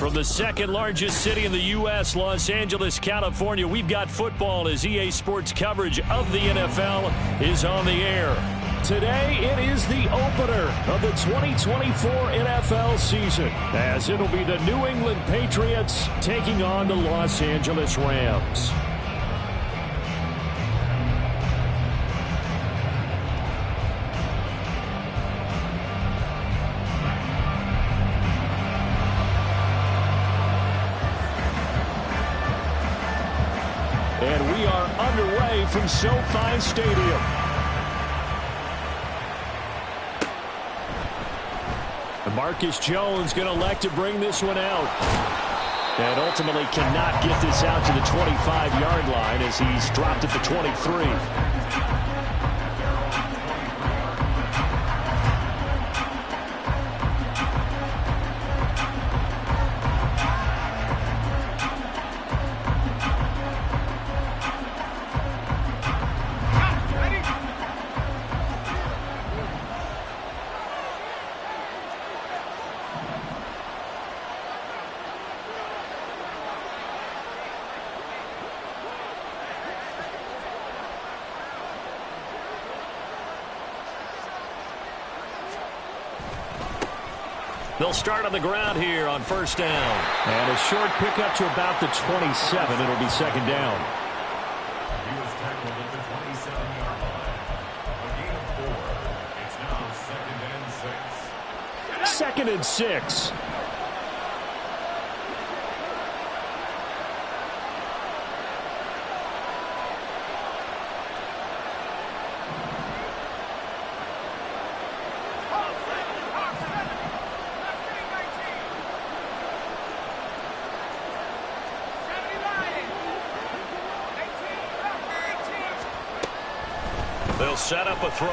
From the second largest city in the U.S., Los Angeles, California, we've got football as EA Sports coverage of the NFL is on the air. Today, it is the opener of the 2024 NFL season, as it'll be the New England Patriots taking on the Los Angeles Rams. And we are underway from SoFi Stadium. And Marcus Jones going to elect to bring this one out. And ultimately cannot get this out to the 25-yard line as he's dropped at the 23. They'll start on the ground here on first down. And a short pickup to about the 27. It'll be second down. He was tackled at the 27-yard line. A gain of 4. It's now 2nd and 6. Second and 6. They'll set up a throw.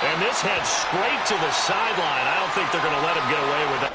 And this heads straight to the sideline. I don't think they're going to let him get away with that.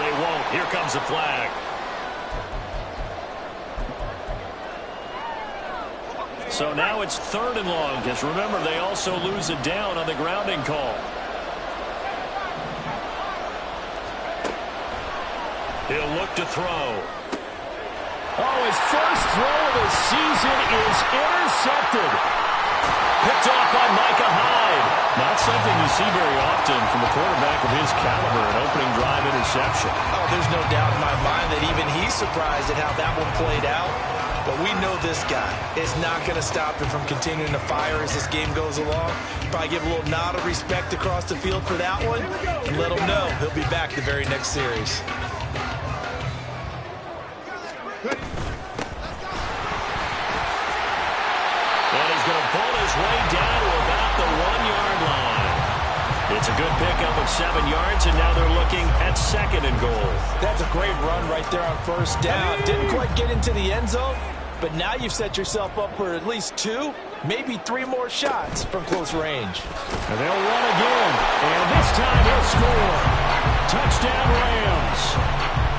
They won't. Here comes the flag. So now it's 3rd and long, because remember, they also lose a down on the grounding call. He'll look to throw. Oh, his first throw of the season is intercepted. Picked off by Micah Hyde. Not something you see very often from a quarterback of his caliber, an opening drive interception. Oh, there's no doubt in my mind that even he's surprised at how that one played out. But we know this guy is not going to stop him from continuing to fire as this game goes along. Probably give a little nod of respect across the field for that one and let him know he'll be back the very next series. Pull his way down to about the 1-yard line. It's a good pickup of 7 yards, and now they're looking at 2nd and goal. That's a great run right there on first down. Didn't quite get into the end zone, but now you've set yourself up for at least 2, maybe 3 more shots from close range. And they'll run again, and this time he'll score. Touchdown, Rams.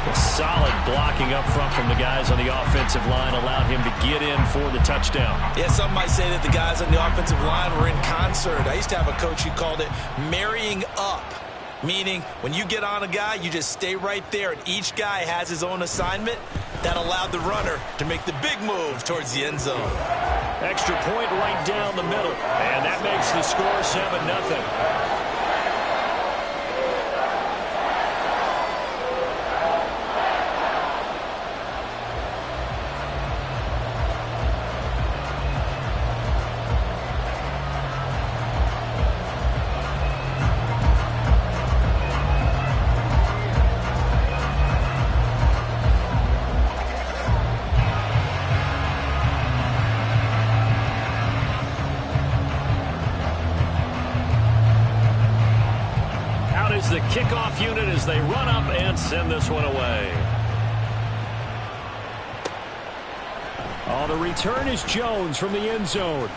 A solid blocking up front from the guys on the offensive line allowed him to get in for the touchdown. Yeah, some might say that the guys on the offensive line were in concert. I used to have a coach who called it marrying up. Meaning, when you get on a guy, you just stay right there, and each guy has his own assignment. That allowed the runner to make the big move towards the end zone. Extra point right down the middle, and that makes the score 7-0. The kickoff unit as they run up and send this one away. On the return is Jones from the end zone.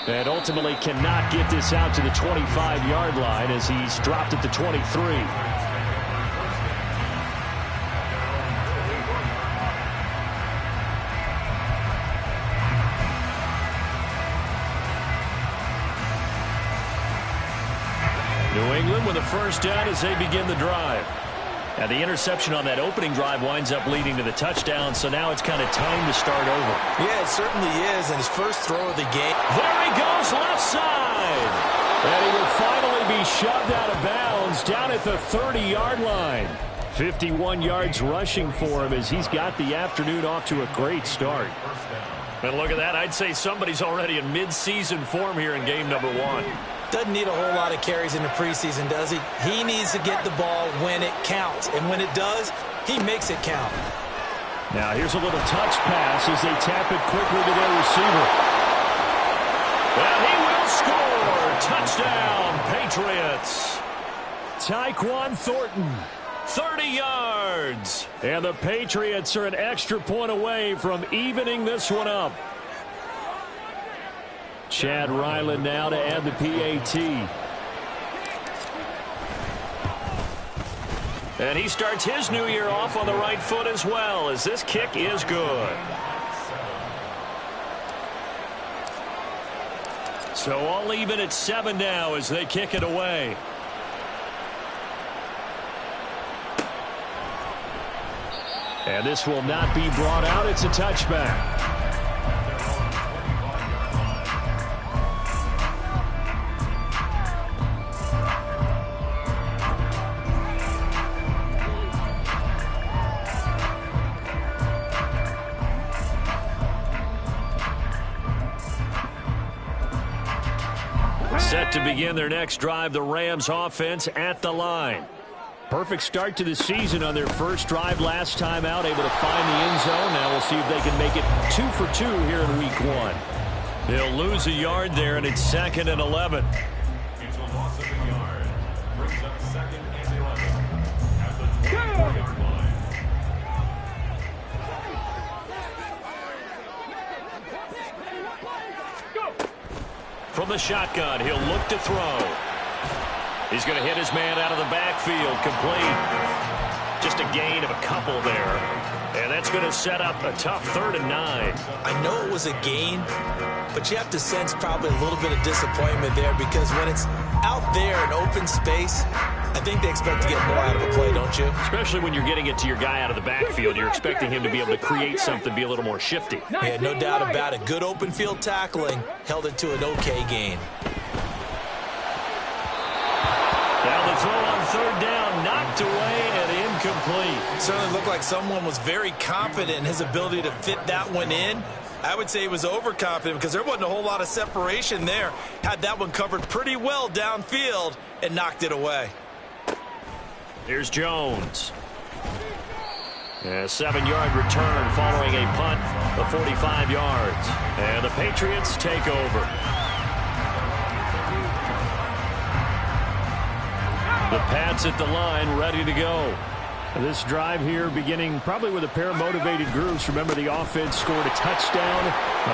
And ultimately cannot get this out to the 25-yard line as he's dropped at the 23. New England with a first down as they begin the drive. And the interception on that opening drive winds up leading to the touchdown, so now it's kind of time to start over. Yeah, it certainly is, and his first throw of the game. There he goes, left side. And he will finally be shoved out of bounds down at the 30-yard line. 51 yards rushing for him as he's got the afternoon off to a great start. And look at that. I'd say somebody's already in mid-season form here in game number 1. Doesn't need a whole lot of carries in the preseason, does he? He needs to get the ball when it counts. And when it does, he makes it count. Now here's a little touch pass as they tap it quickly to their receiver. And he will score. Touchdown, Patriots. Tyquan Thornton, 30 yards. And the Patriots are an extra point away from evening this one up. Chad Ryland now to add the PAT. And he starts his new year off on the right foot as well, as this kick is good. So all even at 7 now as they kick it away. And this will not be brought out. It's a touchback. Set to begin their next drive, the Rams offense at the line. Perfect start to the season on their first drive last time out, able to find the end zone. Now we'll see if they can make it 2 for 2 here in week 1. They'll lose a yard there, and it's 2nd and 11. It's a loss of a yard. Brings up 2nd and 11 at the 24-yard line. From the shotgun, he'll look to throw. He's going to hit his man out of the backfield, complete. Just a gain of a couple there. And that's going to set up a tough 3rd and 9. I know it was a gain, but you have to sense probably a little bit of disappointment there because when it's out there in open space, I think they expect to get more out of a play, don't you? Especially when you're getting it to your guy out of the backfield. You're expecting him to be able to create something, be a little more shifty. Yeah, no doubt about it. Good open field tackling held it to an okay gain. Now the throw on 3rd down, knocked away and incomplete. Certainly looked like someone was very confident in his ability to fit that one in. I would say he was overconfident because there wasn't a whole lot of separation there. Had that one covered pretty well downfield and knocked it away. Here's Jones. A 7-yard return following a punt of 45 yards. And the Patriots take over. The Pats at the line, ready to go. This drive here beginning probably with a pair of motivated groups. Remember, the offense scored a touchdown.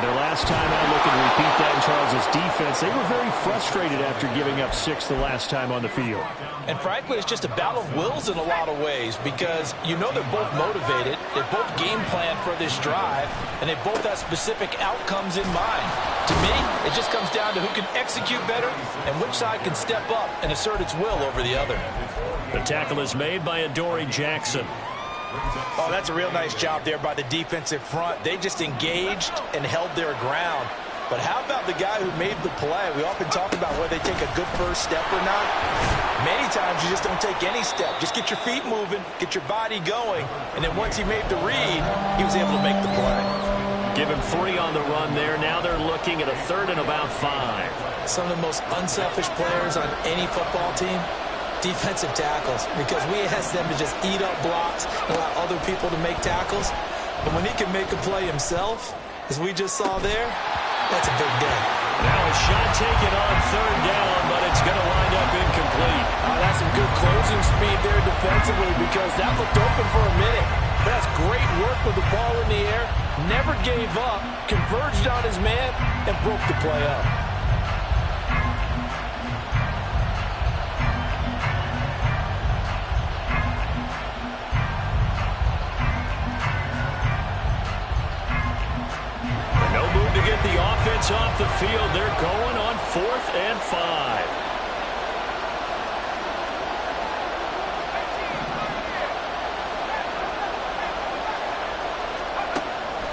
Their last time out, looking to repeat that in Charles' defense. They were very frustrated after giving up 6 the last time on the field. And frankly, it's just a battle of wills in a lot of ways because you know they're both motivated. They both game plan for this drive, and they both have specific outcomes in mind. To me, it just comes down to who can execute better and which side can step up and assert its will over the other. The tackle is made by Adoree Jackson. Oh, that's a real nice job there by the defensive front. They just engaged and held their ground. But how about the guy who made the play? We often talk about whether they take a good first step or not. Many times you just don't take any step. Just get your feet moving, get your body going, and then once he made the read, he was able to make the play. Give him 3 on the run there. Now they're looking at a 3rd and about 5. Some of the most unselfish players on any football team, defensive tackles, because we ask them to just eat up blocks and allow other people to make tackles. But when he can make a play himself, as we just saw there, that's a big day. Now a shot taken on 3rd down, but it's going to wind up incomplete. That's some good closing speed there defensively because that looked open for a minute. That's great work with the ball in the air. Never gave up, converged on his man, and broke the play up. The offense off the field. They're going on 4th and 5.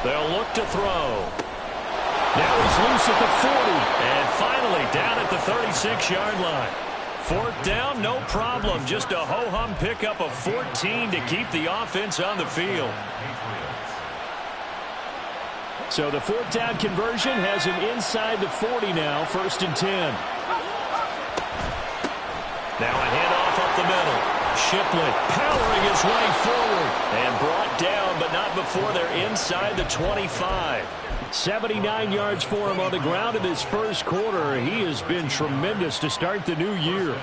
They'll look to throw. Now he's loose at the 40. And finally down at the 36-yard line. 4th down, no problem. Just a ho-hum pickup of 14 to keep the offense on the field. So the 4th down conversion has him inside the 40 now, 1st and 10. Now a handoff up the middle. Shipley powering his way forward and brought down, but not before they're inside the 25. 79 yards for him on the ground in his first quarter. He has been tremendous to start the new year.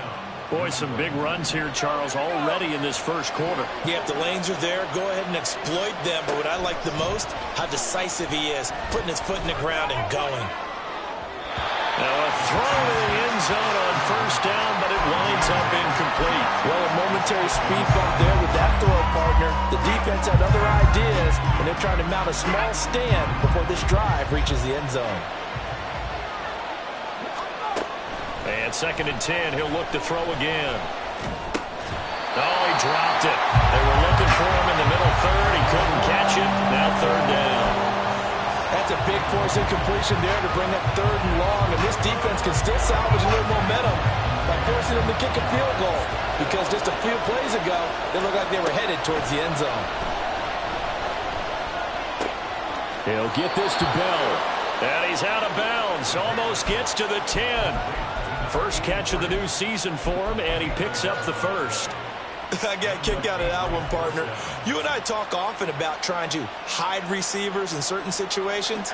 Boy, some big runs here, Charles, already in this first quarter. Yeah, if the lanes are there, go ahead and exploit them. But what I like the most, how decisive he is, putting his foot in the ground and going. Now a throw to the end zone on 1st down, but it winds up incomplete. Well, a momentary speed bump there with that throw, partner. The defense had other ideas, and they're trying to mount a small stand before this drive reaches the end zone. And 2nd and 10, he'll look to throw again. Oh, he dropped it. They were looking for him in the middle 3rd. He couldn't catch it. Now 3rd down. That's a big force incompletion there to bring up 3rd and long. And this defense can still salvage a little momentum by forcing them to kick a field goal. Because just a few plays ago, they looked like they were headed towards the end zone. He'll get this to Bell. And he's out of bounds. Almost gets to the 10. First catch of the new season for him, and he picks up the 1st. I got a kick out of that one, partner. You and I talk often about trying to hide receivers in certain situations,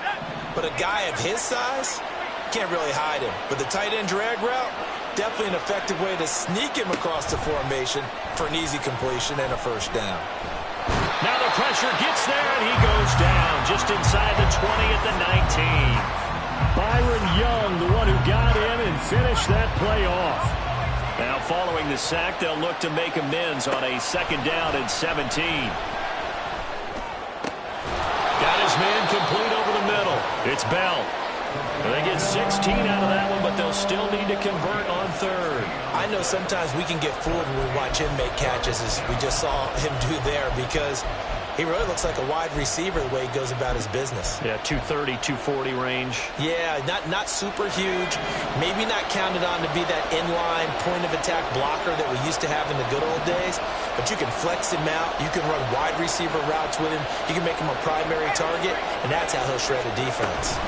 but a guy of his size can't really hide him. But the tight end drag route, definitely an effective way to sneak him across the formation for an easy completion and a 1st down. Now the pressure gets there, and he goes down just inside the 20 at the 19. Byron Young, the one who got in and finished that play off. Now following the sack, they'll look to make amends on a 2nd down and 17. Got his man complete over the middle. It's Bell. They get 16 out of that one, but they'll still need to convert on 3rd. I know sometimes we can get fooled when we watch him make catches, as we just saw him do there, because he really looks like a wide receiver the way he goes about his business. Yeah, 230, 240 range. Yeah, not super huge. Maybe not counted on to be that inline point-of-attack blocker that we used to have in the good old days. But you can flex him out. You can run wide receiver routes with him. You can make him a primary target, and that's how he'll shred a defense.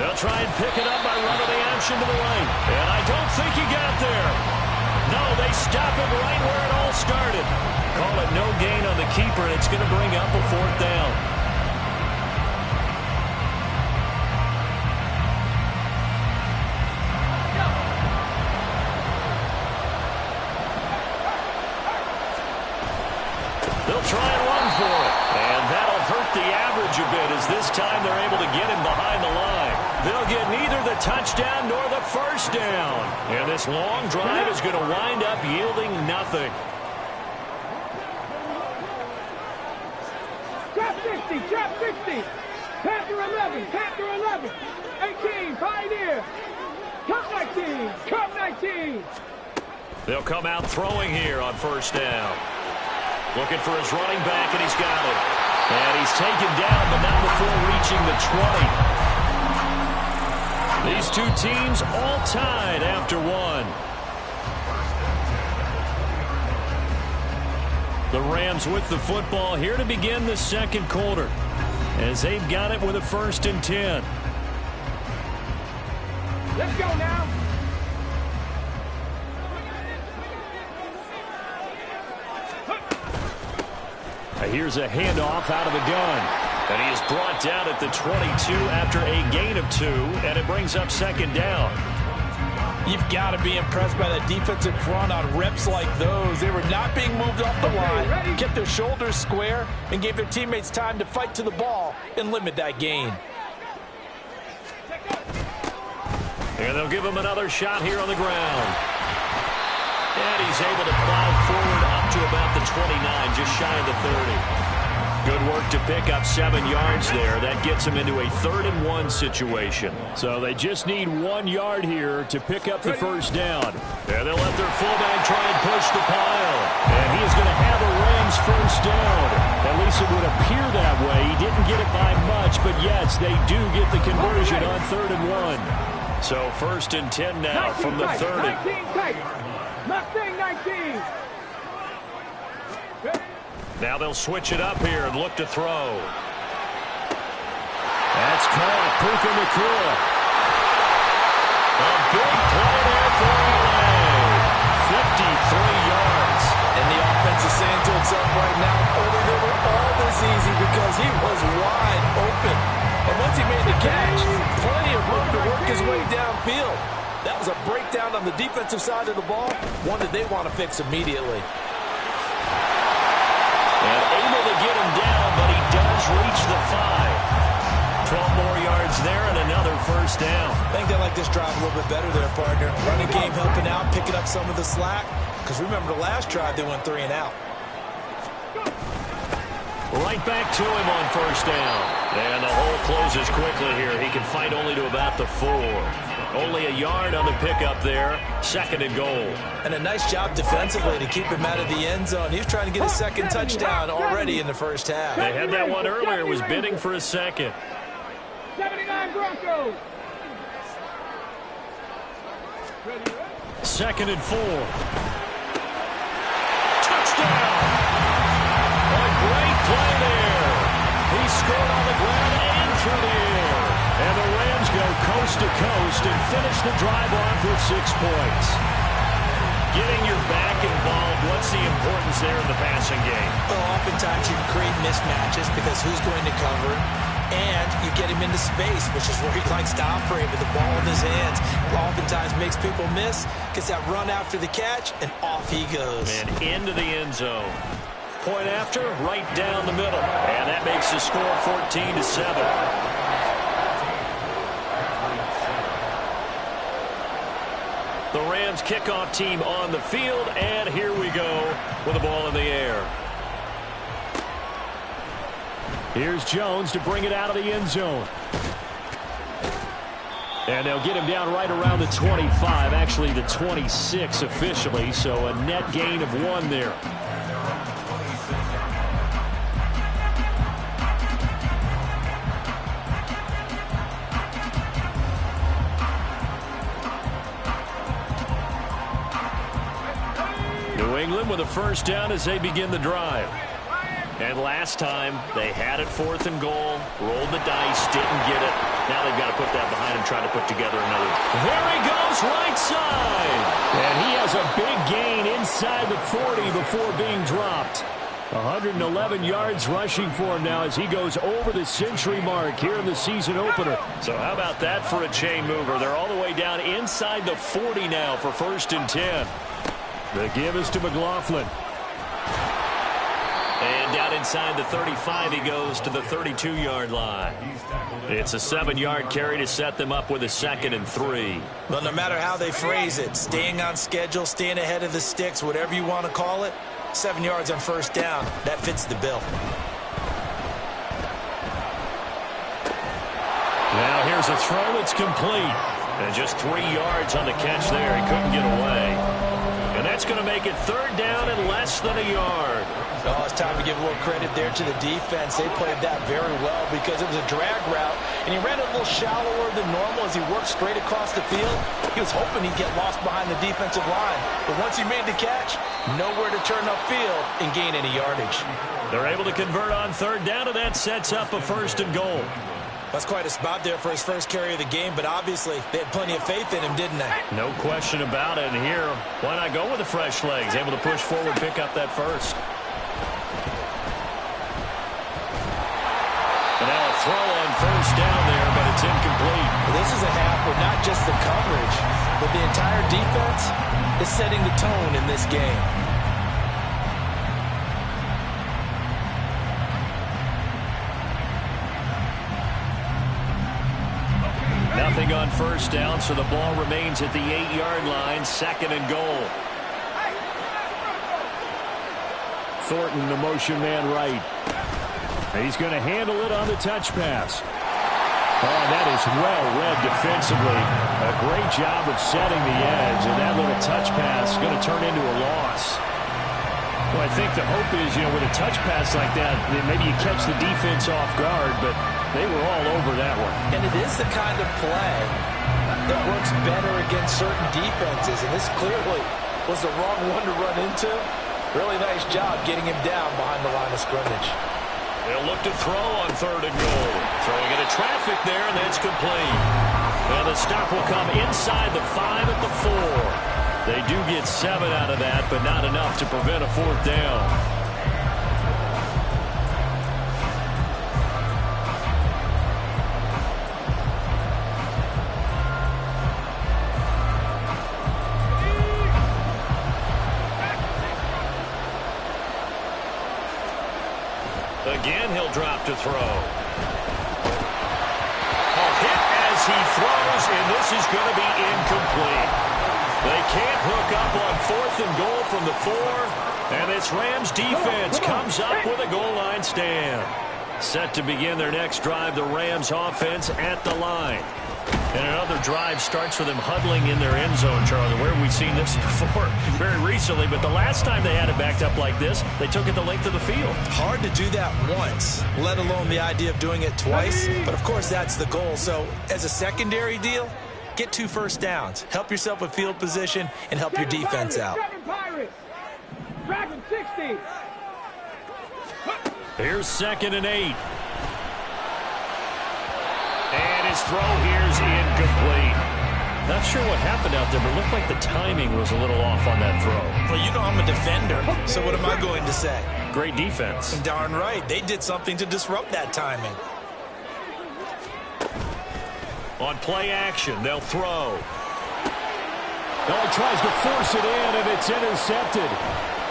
They'll try and pick it up by running the action to the right. And I don't think he got there. No, they stop him right where it all started. Call it no gain on the keeper, and it's going to bring up a 4th down. as this time they're able to get him behind the line. They'll get neither the touchdown nor the first down. And this long drive is going to wind up yielding nothing. Trap 60, trap 60. Panther 11, Panther 11. 18, Pioneer. Cup 19, Cup 19. They'll come out throwing here on first down. Looking for his running back, and he's got it. And he's taken down, but not before reaching the 20. These two teams all tied after one. The Rams with the football here to begin the second quarter, as they've got it with a 1st and 10. Let's go now. Here's a handoff out of the gun. And he is brought down at the 22 after a gain of 2, and it brings up 2nd down. You've got to be impressed by that defensive front on reps like those. They were not being moved off the line, kept their shoulders square, and gave their teammates time to fight to the ball and limit that gain. And they'll give him another shot here on the ground. And he's able to plow forward up to about the 29, just shy of the 30. Good work to pick up 7 yards there. That gets him into a 3rd and 1 situation. So they just need 1 yard here to pick up the first down. And they'll let their fullback try and push the pile. And he is going to have a Rams first down. At least it would appear that way. He didn't get it by much, but yes, they do get the conversion on 3rd and 1. So 1st and 10 now from the 30. 19 Mustang 19. Now they'll switch it up here and look to throw. That's caught. Puka Nacua. A big play there for LA. 53 yards. And the offense is saying to itself right now, only they were all this easy because he was wide open. And once he made the catch, plenty of room to work his way downfield. That was a breakdown on the defensive side of the ball, one that they want to fix immediately. And able to get him down, but he does reach the 5. 12 more yards there and another first down. I think they like this drive a little bit better there, partner. Running game helping out, picking up some of the slack. Because remember the last drive, they went 3 and out. Right back to him on first down. And the hole closes quickly here. He can fight only to about the 4. Only a yard on the pickup there. 2nd and goal. And a nice job defensively to keep him out of the end zone. He was trying to get his 2nd touchdown already in the first half. They had that one earlier. Was bidding for a 2nd. 79 Broncos. 2nd and 4. Touchdown! A great play there. He scored on the ground and through the air. And the Rams go coast to coast and finish the drive off with 6 points. Getting your back involved, what's the importance there in the passing game? Well, oftentimes you can create mismatches because who's going to cover, and you get him into space, which is where he likes to operate with the ball in his hands. Oftentimes makes people miss, gets that run after the catch, and off he goes. And into the end zone. Point after, right down the middle. And that makes the score 14-7. The Rams kickoff team on the field, and here we go with the ball in the air. Here's Jones to bring it out of the end zone. And they'll get him down right around the 25, actually the 26 officially, so a net gain of 1 there. New England with a first down as they begin the drive. And last time, they had it 4th and goal, rolled the dice, didn't get it. Now they've got to put that behind him, trying to put together another. There he goes, right side. And he has a big gain inside the 40 before being dropped. 111 yards rushing for him now as he goes over the century mark here in the season opener. So how about that for a chain mover? They're all the way down inside the 40 now for 1st and 10. The give is to McLaughlin. And down inside the 35, he goes to the 32-yard line. It's a 7-yard carry to set them up with a 2nd and 3. Well, no matter how they phrase it, staying on schedule, staying ahead of the sticks, whatever you want to call it, 7 yards on first down, that fits the bill. Now here's a throw that's complete. And just 3 yards on the catch there. He couldn't get away. And that's going to make it 3rd down and less than a yard. Oh, it's time to give a little credit there to the defense. They played that very well because it was a drag route, and he ran it a little shallower than normal as he worked straight across the field. He was hoping he'd get lost behind the defensive line. But once he made the catch, nowhere to turn upfield and gain any yardage. They're able to convert on 3rd down, and that sets up a 1st and goal. That's quite a spot there for his first carry of the game, but obviously they had plenty of faith in him, didn't they? No question about it. And here, why not go with the fresh legs? Able to push forward, pick up that first. And now a throw on 1st down there, but it's incomplete. This is a half where not just the coverage, but the entire defense is setting the tone in this game. Nothing on 1st down, so the ball remains at the 8-yard line, 2nd and goal. Thornton, the motion man right. He's going to handle it on the touch pass. Oh, that is well read defensively. A great job of setting the edge, and that little touch pass is going to turn into a loss. Well, I think the hope is, with a touch pass like that, maybe you catch the defense off guard, but they were all over that one. And it is the kind of play that works better against certain defenses, and this clearly was the wrong one to run into. Really nice job getting him down behind the line of scrimmage. They'll look to throw on 3rd and goal. Throwing into traffic there, and that's complete. Well, the stop will come inside the 5 at the 4. They do get 7 out of that, but not enough to prevent a 4th down. Again, he'll drop to throw. A hit as he throws, and this is going to be incomplete. They can't hook up on 4th and goal from the 4, and this Rams defense comes up with a goal line stand. Set to begin their next drive, the Rams offense at the line. And another drive starts with them huddling in their end zone, Charlie. Where have we seen this before? Very recently, but the last time they had it backed up like this, they took it the length of the field. Hard to do that once, let alone the idea of doing it twice. But, of course, that's the goal. So, as a secondary deal, get 2 first downs. Help yourself with field position and help your defense out. Here's 2nd and 8. And his throw here's incomplete. Not sure what happened out there, but it looked like the timing was a little off on that throw. Well, you know I'm a defender, so what am I going to say? Great defense. Darn right. They did something to disrupt that timing. On play action, they'll throw. Oh, he tries to force it in, and it's intercepted.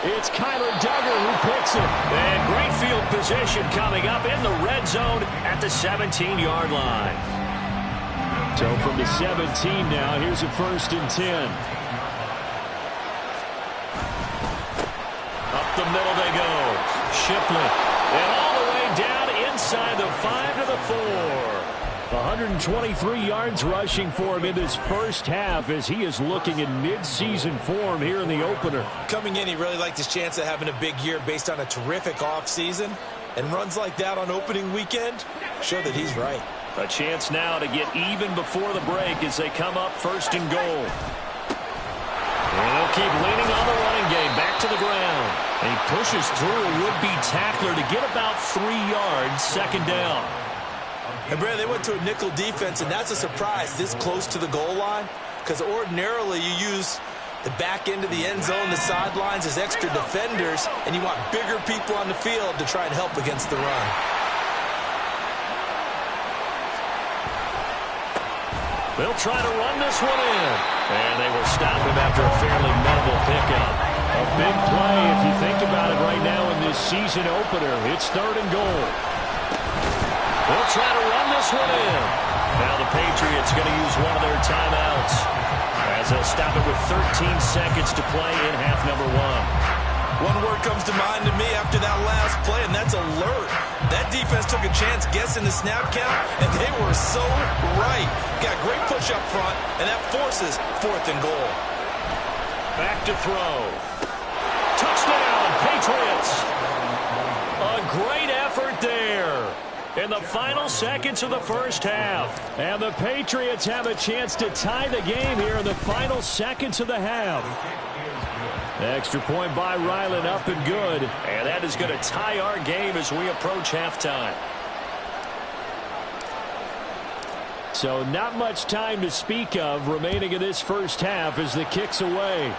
It's Kyler Duggar who picks it. And great field position coming up in the red zone at the 17-yard line. So from the 17 now, here's a 1st and 10. Up the middle they go. Shipley. And all the way down inside the 5 to the 4. 123 yards rushing for him in this first half as he is looking in mid-season form here in the opener. Coming in, he really liked his chance of having a big year based on a terrific offseason. And runs like that on opening weekend show that he's right. A chance now to get even before the break as they come up 1st and goal. And they'll keep leaning on the running game back to the ground. And he pushes through a would-be tackler to get about 3 yards, 2nd down. And, Brad, they went to a nickel defense, and that's a surprise this close to the goal line because ordinarily you use the back end of the end zone, the sidelines as extra defenders, and you want bigger people on the field to try and help against the run. They'll try to run this one in. And they will stop him after a fairly minimal pickup. A big play if you think about it right now in this season opener. It's 3rd and goal. They'll try to run this one in. Now the Patriots going to use one of their timeouts as they'll stop it with 13 seconds to play in half number 1. One word comes to mind to me after that last play, and that's alert. That defense took a chance guessing the snap count, and they were so right. Got great push up front, and that forces 4th and goal. Back to throw. Touchdown, Patriots. A great effort there in the final seconds of the first half. And the Patriots have a chance to tie the game here in the final seconds of the half. Extra point by Ryland, up and good. And that is going to tie our game as we approach halftime. So not much time to speak of remaining in this first half as the kick's away.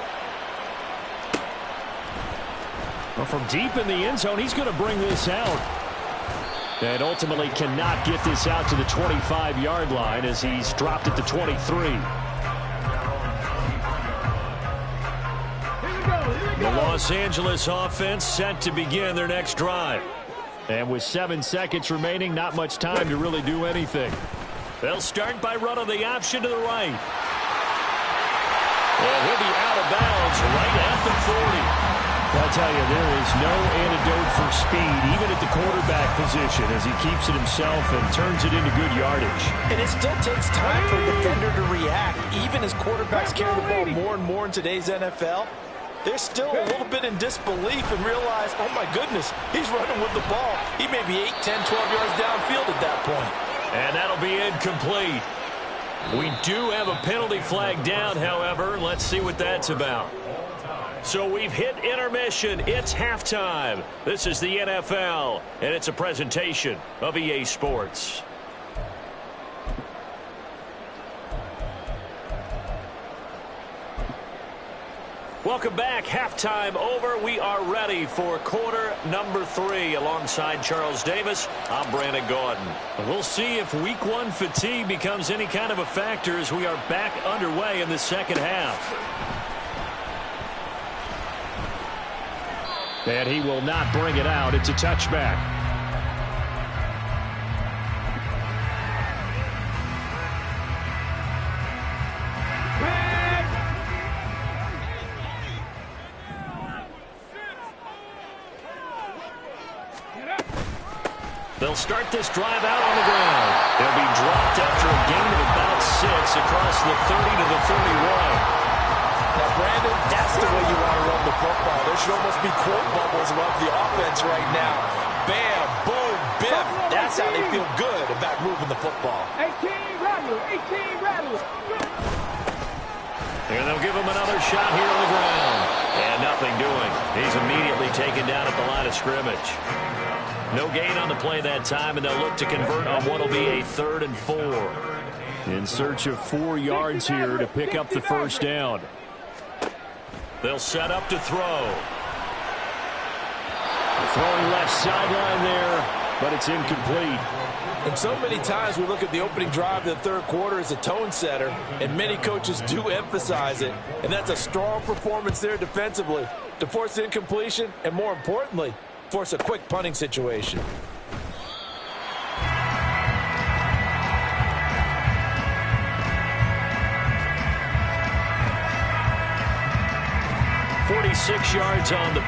Well, from deep in the end zone, he's going to bring this out. And ultimately cannot get this out to the 25-yard line as he's dropped at the 23. The Los Angeles offense set to begin their next drive. And with 7 seconds remaining, not much time to really do anything. They'll start by running the option to the right. And he'll be out of bounds right at the 40. I'll tell you, there is no antidote for speed, even at the quarterback position, as he keeps it himself and turns it into good yardage. And it still takes time for a defender to react, even as quarterbacks carry the ball more and more in today's NFL. They're still a little bit in disbelief and realize, oh my goodness, he's running with the ball. He may be 8, 10, 12 yards downfield at that point. And that'll be incomplete. We do have a penalty flag down, however. Let's see what that's about. So we've hit intermission. It's halftime. This is the NFL, and it's a presentation of EA Sports. Welcome back. Halftime over. We are ready for quarter number 3. Alongside Charles Davis, I'm Brandon Gaudin. We'll see if week 1 fatigue becomes any kind of a factor as we are back underway in the second half. And he will not bring it out. It's a touchback. They'll start this drive out on the ground. They'll be dropped after a gain of about 6 across the 30 to the 31. Now, Brandon, that's the way you want to run the football. There should almost be quote bubbles above the offense right now. Bam, boom, biff. That's how they feel good about moving the football. 18 rattle, 18 rattle. And they'll give him another shot here on the ground. And nothing doing. He's immediately taken down at the line of scrimmage. No gain on the play that time, and they'll look to convert on what will be a 3rd and 4. In search of 4 yards here to pick up the first down. They'll set up to throw. Throwing left sideline there, but it's incomplete. And so many times we look at the opening drive of the third quarter as a tone setter, and many coaches do emphasize it. And that's a strong performance there defensively to force incompletion and, more importantly, force a quick punting situation. .46 yards on the